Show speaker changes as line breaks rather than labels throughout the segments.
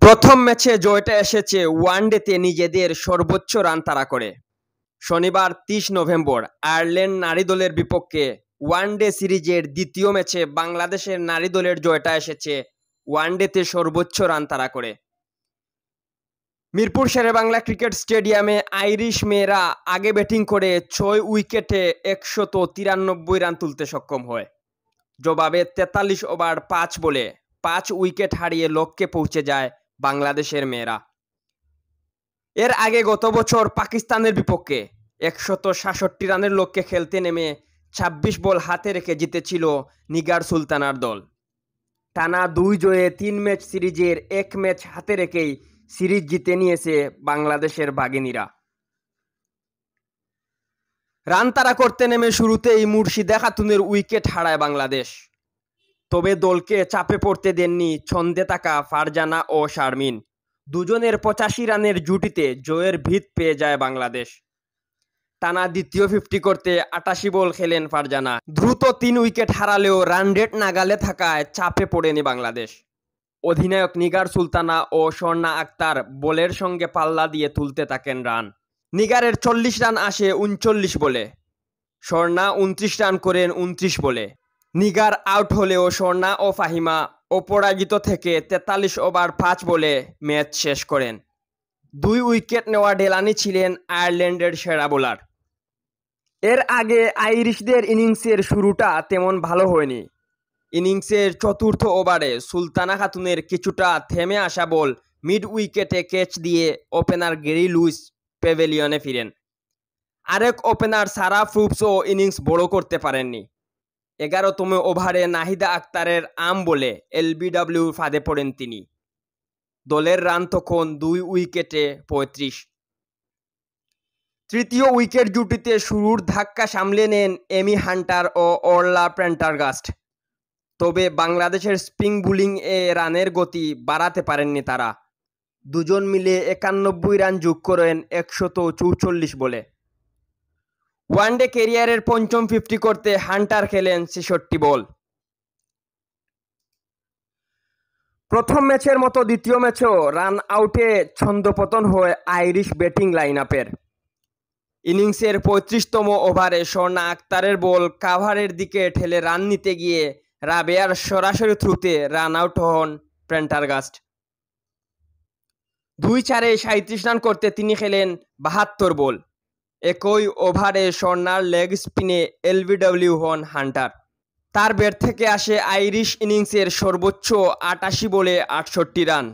প্রথম ম্যাচে জয়টা এসেছে ওয়ানডেতে নিজেদের সর্বোচ্চ রান তাড়া করে। শনিবার ৩০ নভেম্বর আয়ারল্যান্ড নারী দলের বিপক্ষে ওয়ানডে সিরিজের দ্বিতীয় ম্যাচে বাংলাদেশের নারী দলের জয়টা এসেছে ওয়ানডেতে সর্বোচ্চ রান তাড়া করে। মিরপুর শেরেবাংলা ক্রিকেট স্টেডিয়ামে আইরিশ মেয়েরা আগে ব্যাটিং করে ৬ উইকেটে ১৯৩ রান তুলতে সক্ষম হয়। জবাবে ৪৩ ওভার ৫ বলে ৫ উইকেট হারিয়ে লক্ষ্যে পৌঁছে যায় বাংলাদেশের মেয়েরা। এর আগে গত বছর পাকিস্তানের বিপক্ষে ১৬৭ রানের লক্ষ্যে খেলতে নেমে ২৬ বল হাতে রেখে জিতেছিল নিগার সুলতানার দল। টানা ২ জয়ে ৩ ম্যাচ সিরিজের ১ ম্যাচ হাতে রেখেই সিরিজ জিতে নিয়েছে বাংলাদেশের বাঘিনীরা। রান তাড়া করতে নেমে শুরুতেই মুর্শিদা খাতুনের উইকেট হারায় বাংলাদেশ। তবে দলকে চাপে পড়তে দেননি ছন্দে থাকা ফারজানা ও শারমিন। দুজনের ৮৫ রানের জুটিতে জয়ের ভিত পেয়ে যায় বাংলাদেশ। টানা দ্বিতীয় ৫০ করতে ৮৮ বল খেলেন ফারজানা। দ্রুত ৩ উইকেট হারালেও রান রেট নাগালে থাকায় চাপে পড়েনি বাংলাদেশ। অধিনায়ক নিগার সুলতানা ও স্বর্ণা আক্তার বলের সঙ্গে পাল্লা দিয়ে তুলতে থাকেন রান। নিগারের ৪০ রান আসে ৩৯ বলে, স্বর্ণা ২৯ রান করেন ২৯ বলে। নিগার আউট হলেও স্বর্ণা ও ফাহিমা অপরাজিত থেকে ৪৩ ওভার ৫ বলে ম্যাচ শেষ করেন। ২ উইকেট নেওয়া ডেলানি ছিলেন আয়ারল্যান্ডের সেরা বোলার। এর আগে আইরিশদের ইনিংসের শুরুটা তেমন ভালো হয়নি। ইনিংসের চতুর্থ ওভারে সুলতানা খাতুনের কিছুটা থেমে আসা বল মিড উইকেটে ক্যাচ দিয়ে ওপেনার গ্যারি লুইস প্যাভিলিয়নে ফিরেন। আরেক ওপেনার সারা ফ্রুপসও ইনিংস বড় করতে পারেননি। ১১তম ওভারে নাহিদা আক্তারের আম বলে এলবিডব্লিউর ফাঁদে পড়েন তিনি। দলের রান তখন ২ উইকেটে ৩৫। তৃতীয় উইকেট জুটিতে শুরুর ধাক্কা সামলে নেন এমি হান্টার ও অরলা প্রেন্টারগাস্ট। তবে বাংলাদেশের স্পিন বোলিংয়ে রানের গতি বাড়াতে পারেননি তারা। দুজন মিলে ৯১ রান যোগ করেন ১৪৪ বলে। ওয়ানডে ক্যারিয়ারের পঞ্চম ৫০ করতে হান্টার খেলেন ৬৬ বল। প্রথম ম্যাচের মতো দ্বিতীয় ম্যাচেও রান আউটে ছন্দপতন হয় আইরিশ ব্যাটিং লাইনআপের। ইনিংসের ৩৫তম ওভারে স্বর্ণা আক্তারের বল কাভারের দিকে ঠেলে রান নিতে গিয়ে রাবেয়ার সরাসরি থ্রুতে রান আউট হন প্রেন্টারগাস্ট। ২-৪-এ ৩৭ রান করতে তিনি খেলেন ৭২ বল। একই ওভারে স্বর্ণার লেগ স্পিনে এলবিডব্লিউ হন হান্টার। তার ব্যাট থেকে আসে আইরিশ ইনিংসের সর্বোচ্চ ৮৮ বলে ৬৮ রান।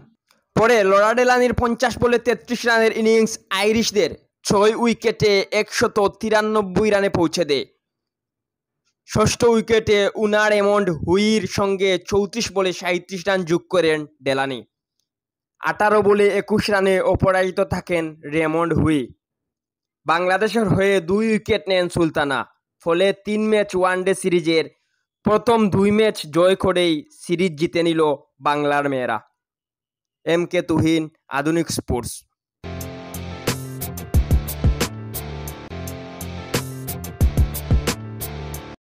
পরে লরা ডেলানির ৫০ বলে ৩৩ রানের ইনিংস আইরিশদের ৬ উইকেটে ১৯৩ রানে পৌঁছে দেয়। ষষ্ঠ উইকেটে উনা রেমন্ড হুইর সঙ্গে ৩৪ বলে ৩৭ রান যোগ করেন ডেলানি। ১৮ বলে ২১ রানে অপরাজিত থাকেন রেমন্ড হুই। বাংলাদেশের হয়ে ২ উইকেট নেন সুলতানা। ফলে ৩ ম্যাচ ওয়ানডে সিরিজের প্রথম ২ ম্যাচ জয় করেই সিরিজ জিতে নিল বাংলার মেয়েরা। এম কে তুহিন, আধুনিক স্পোর্টস।